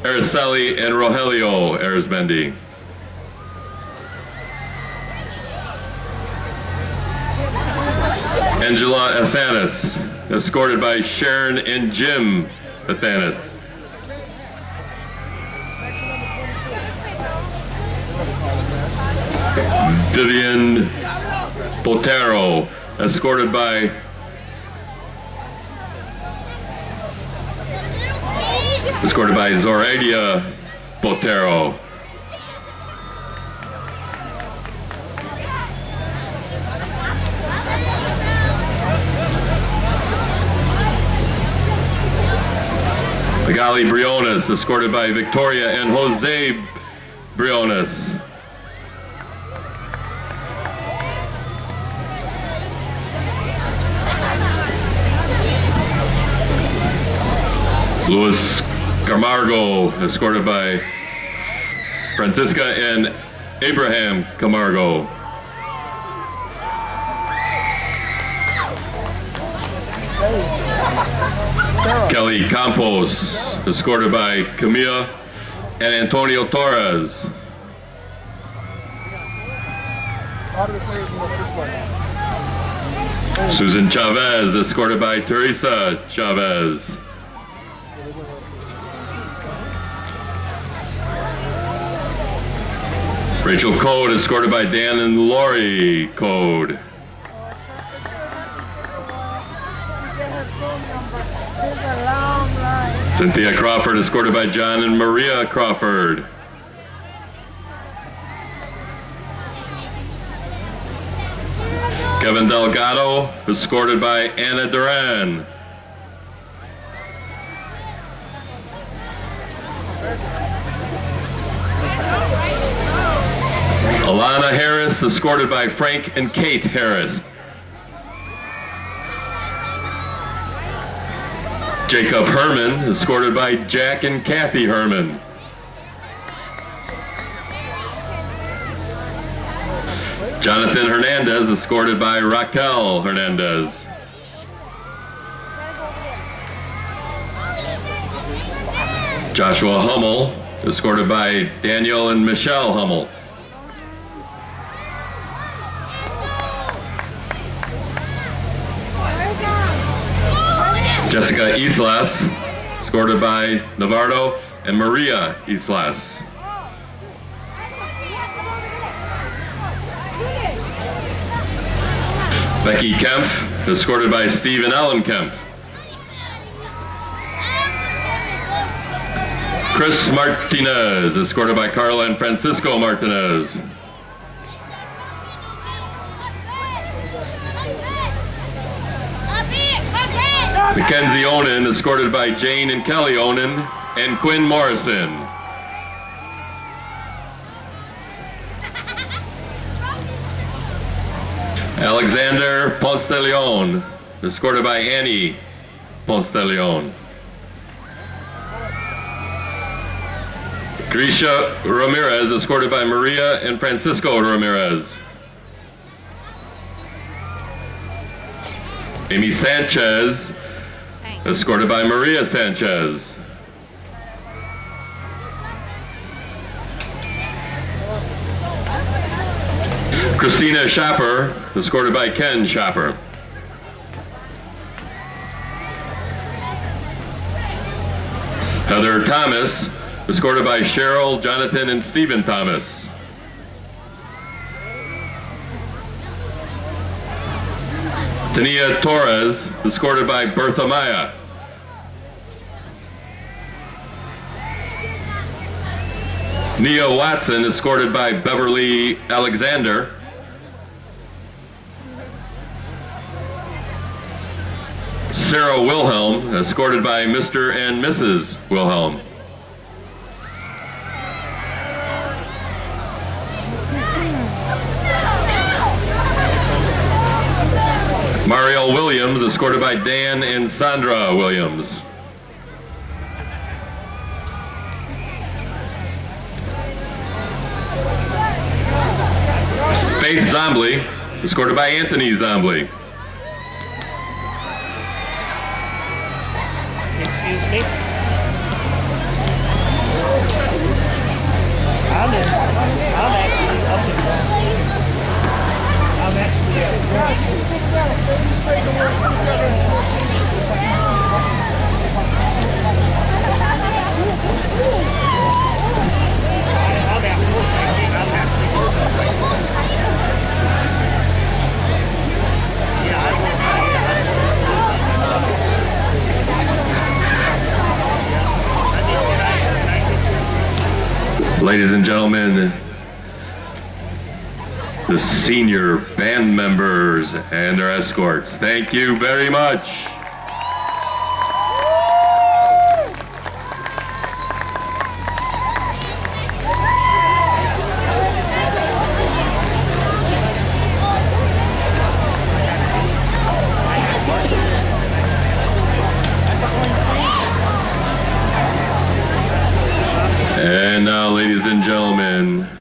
Araceli and Rogelio Arizmendi. Angela Athanas, escorted by Sharon and Jim Athanas. Vivian Botero, escorted by Zoraida Botero. Magali Briones, escorted by Victoria and Jose Briones. Luis Camargo, escorted by Francisca and Abraham Camargo. Kelly Campos, escorted by Camilla and Antonio Torres. Susan Chavez, escorted by Teresa Chavez. Rachel Code, escorted by Dan and Lori Code. Cynthia Crawford, escorted by John and Maria Crawford. Kevin Delgado, escorted by Anna Duran. Alana Harris, escorted by Frank and Kate Harris. Jacob Herman, escorted by Jack and Kathy Herman. Jonathan Hernandez, escorted by Raquel Hernandez. Joshua Hummel, escorted by Daniel and Michelle Hummel. Jessica Islas, escorted by Navardo and Maria Islas. Becky Kemp, escorted by Steve and Ellen Kemp. Chris Martinez, escorted by Carla and Francisco Martinez. Mackenzie Onan, escorted by Jane and Kelly Onan and Quinn Morrison. Alexander Ponce de Leon, escorted by Annie Ponce de Leon. Grisha Ramirez, escorted by Maria and Francisco Ramirez. Amy Sanchez, escorted by Maria Sanchez. Christina Schapper, escorted by Ken Schapper. Heather Thomas, escorted by Cheryl, Jonathan, and Stephen Thomas. Tania Torres, escorted by Bertha Maya. Nia Watson, escorted by Beverly Alexander. Sarah Wilhelm, escorted by Mr. and Mrs. Wilhelm. Mario Williams, escorted by Dan and Sandra Williams. Faith Zombly, escorted by Anthony Zombly. Excuse me. Ladies and gentlemen, the senior band members and their escorts, thank you very much. And now, ladies and gentlemen,